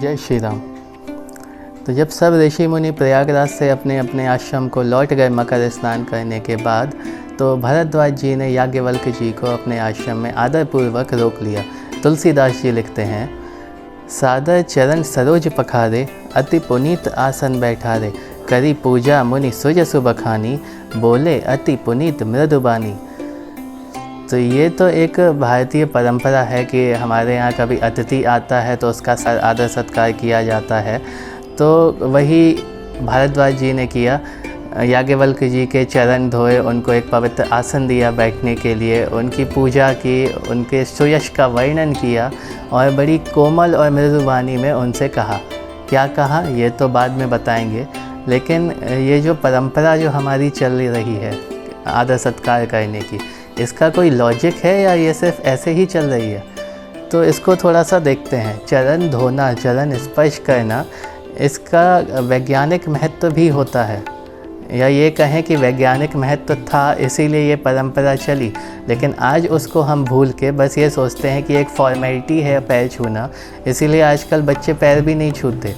जय श्री राम। तो जब सब ऋषि मुनि प्रयागराज से अपने अपने आश्रम को लौट गए मकर स्नान करने के बाद, तो भरद्वाज जी ने याज्ञवल्क्य जी को अपने आश्रम में आदरपूर्वक रोक लिया। तुलसीदास जी लिखते हैं, सादर चरण सरोज पखारे, अति पुनीत आसन बैठारे, करी पूजा मुनि सुज सुबखानी, बोले अति पुनीत मृदुबानी। तो ये तो एक भारतीय परंपरा है कि हमारे यहाँ कभी अतिथि आता है तो उसका आदर सत्कार किया जाता है। तो वही भारद्वाज जी ने किया, याज्ञवल्क्य जी के चरण धोए, उनको एक पवित्र आसन दिया बैठने के लिए, उनकी पूजा की, उनके सुयश का वर्णन किया और बड़ी कोमल और मृदु वाणी में उनसे कहा। क्या कहा ये तो बाद में बताएंगे, लेकिन ये जो परंपरा जो हमारी चल रही है आदर सत्कार करने की, इसका कोई लॉजिक है या ये सिर्फ ऐसे ही चल रही है? तो इसको थोड़ा सा देखते हैं। चरण धोना, चरण स्पर्श करना, इसका वैज्ञानिक महत्व भी होता है, या ये कहें कि वैज्ञानिक महत्व था इसीलिए ये परंपरा चली, लेकिन आज उसको हम भूल के बस ये सोचते हैं कि एक फॉर्मेलिटी है पैर छूना, इसीलिए आजकल बच्चे पैर भी नहीं छूते।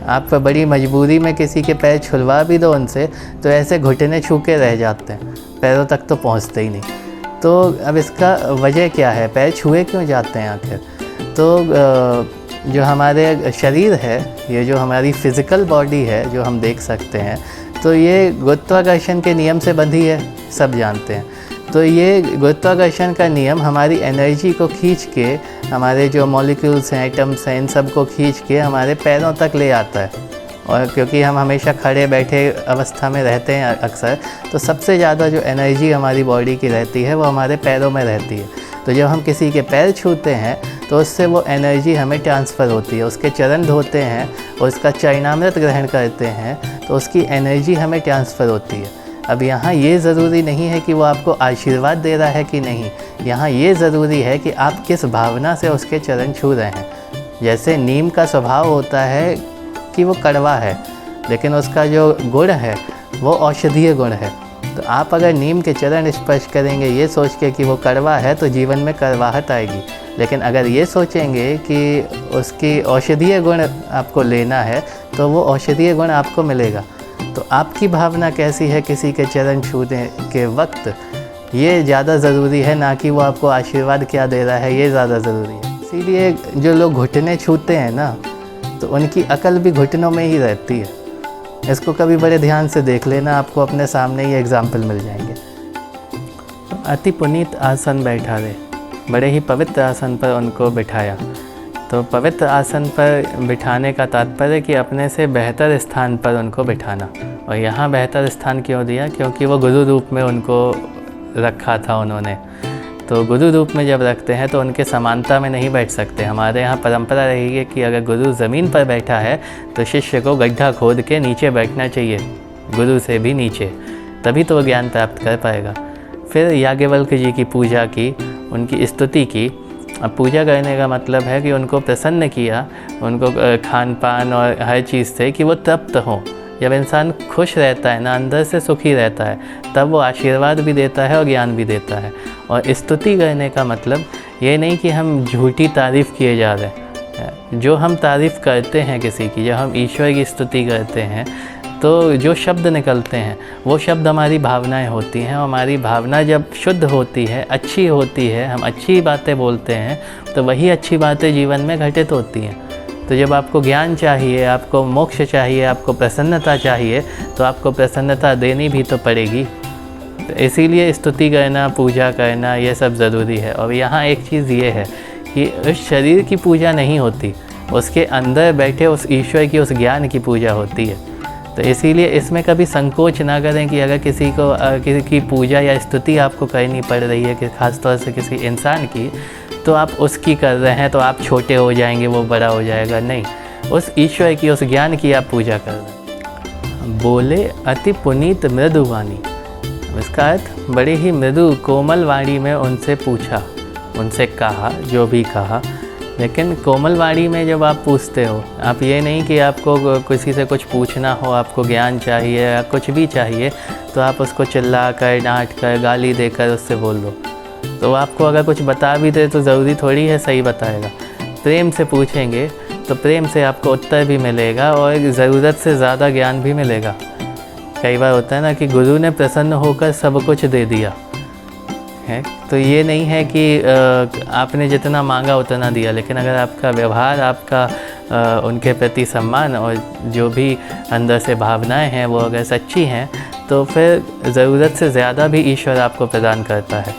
आप बड़ी मजबूरी में किसी के पैर छुलवा भी दो उनसे, तो ऐसे घुटने छू के रह जाते हैं, पैरों तक तो पहुँचते ही नहीं। तो अब इसका वजह क्या है, पैर छुए क्यों जाते हैं आखिर? तो जो हमारे शरीर है, ये जो हमारी फ़िज़िकल बॉडी है जो हम देख सकते हैं, तो ये गुरुत्वाकर्षण के नियम से बंधी है, सब जानते हैं। तो ये गुरुत्वाकर्षण का नियम हमारी एनर्जी को खींच के, हमारे जो मॉलिक्यूल्स हैं, एटम्स हैं, इन सब को खींच के हमारे पैरों तक ले आता है। और क्योंकि हम हमेशा खड़े बैठे अवस्था में रहते हैं अक्सर, तो सबसे ज़्यादा जो एनर्जी हमारी बॉडी की रहती है वो हमारे पैरों में रहती है। तो जब हम किसी के पैर छूते हैं तो उससे वो एनर्जी हमें ट्रांसफ़र होती है। उसके चरण धोते हैं और उसका चरणामृत ग्रहण करते हैं तो उसकी एनर्जी हमें ट्रांसफ़र होती है। अब यहाँ ये ज़रूरी नहीं है कि वो आपको आशीर्वाद दे रहा है कि नहीं, यहाँ ये ज़रूरी है कि आप किस भावना से उसके चरण छू रहे हैं। जैसे नीम का स्वभाव होता है कि वो कड़वा है, लेकिन उसका जो गुण है वो औषधीय गुण है। तो आप अगर नीम के चरण स्पर्श करेंगे ये सोच के कि वो कड़वा है, तो जीवन में कड़वाहट आएगी। लेकिन अगर ये सोचेंगे कि उसकी औषधीय गुण आपको लेना है, तो वो औषधीय गुण आपको मिलेगा। तो आपकी भावना कैसी है किसी के चरण छूने के वक्त, ये ज़्यादा ज़रूरी है, ना कि वो आपको आशीर्वाद क्या दे रहा है, ये ज़्यादा ज़रूरी है। इसीलिए जो लोग घुटने छूते हैं ना, तो उनकी अकल भी घुटनों में ही रहती है। इसको कभी बड़े ध्यान से देख लेना, आपको अपने सामने ही एग्जाम्पल मिल जाएंगे। अति पुनीत आसन बैठा रहे, बड़े ही पवित्र आसन पर उनको बिठाया। तो पवित्र आसन पर बिठाने का तात्पर्य कि अपने से बेहतर स्थान पर उनको बिठाना। और यहाँ बेहतर स्थान क्यों दिया? क्योंकि वो गुरु रूप में उनको रखा था उन्होंने। तो गुरु रूप में जब रखते हैं तो उनके समानता में नहीं बैठ सकते। हमारे यहाँ परंपरा रही है कि अगर गुरु ज़मीन पर बैठा है तो शिष्य को गड्ढा खोद के नीचे बैठना चाहिए, गुरु से भी नीचे, तभी तो वो ज्ञान प्राप्त कर पाएगा। फिर याज्ञवल्क्य जी की पूजा की, उनकी स्तुति की। अब पूजा करने का मतलब है कि उनको प्रसन्न किया, उनको खान पान और हर चीज़ से कि वो तृप्त हों। जब इंसान खुश रहता है ना, अंदर से सुखी रहता है, तब वो आशीर्वाद भी देता है और ज्ञान भी देता है। और स्तुति करने का मतलब ये नहीं कि हम झूठी तारीफ़ किए जा रहे हैं। जो हम तारीफ़ करते हैं किसी की, जब हम ईश्वर की स्तुति करते हैं, तो जो शब्द निकलते हैं वो शब्द हमारी भावनाएं होती हैं। हमारी भावना जब शुद्ध होती है, अच्छी होती है, हम अच्छी बातें बोलते हैं, तो वही अच्छी बातें जीवन में घटित होती हैं। तो जब आपको ज्ञान चाहिए, आपको मोक्ष चाहिए, आपको प्रसन्नता चाहिए, तो आपको प्रसन्नता देनी भी तो पड़ेगी। तो इसीलिए स्तुति करना, पूजा करना, ये सब ज़रूरी है। और यहाँ एक चीज़ ये है कि उस शरीर की पूजा नहीं होती, उसके अंदर बैठे उस ईश्वर की, उस ज्ञान की पूजा होती है। तो इसीलिए इसमें कभी संकोच ना करें कि अगर किसी की पूजा या स्तुति आपको करनी पड़ रही है, कि ख़ासतौर से किसी इंसान की, तो आप उसकी कर रहे हैं तो आप छोटे हो जाएंगे, वो बड़ा हो जाएगा। नहीं, उस ईश्वर की, उस ज्ञान की आप पूजा कर रहे हैं। बोले अति पुनीत मृदु वाणी, इसका अर्थ बड़े ही मृदु कोमल वाणी में उनसे पूछा, उनसे कहा, जो भी कहा। लेकिन कोमल वाणी में जब आप पूछते हो, आप ये नहीं कि आपको किसी से कुछ पूछना हो, आपको ज्ञान चाहिए या कुछ भी चाहिए, तो आप उसको चिल्ला कर, डांट कर, गाली देकर उससे बोल दो। तो आपको अगर कुछ बता भी दे तो ज़रूरी थोड़ी है सही बताएगा। प्रेम से पूछेंगे तो तो प्रेम से आपको उत्तर भी मिलेगा और ज़रूरत से ज़्यादा ज्ञान भी मिलेगा। कई बार होता है ना कि गुरु ने प्रसन्न होकर सब कुछ दे दिया है, तो ये नहीं है कि आपने जितना मांगा उतना दिया, लेकिन अगर आपका व्यवहार, आपका उनके प्रति सम्मान और जो भी अंदर से भावनाएं हैं वो अगर सच्ची हैं, तो फिर ज़रूरत से ज़्यादा भी ईश्वर आपको प्रदान करता है।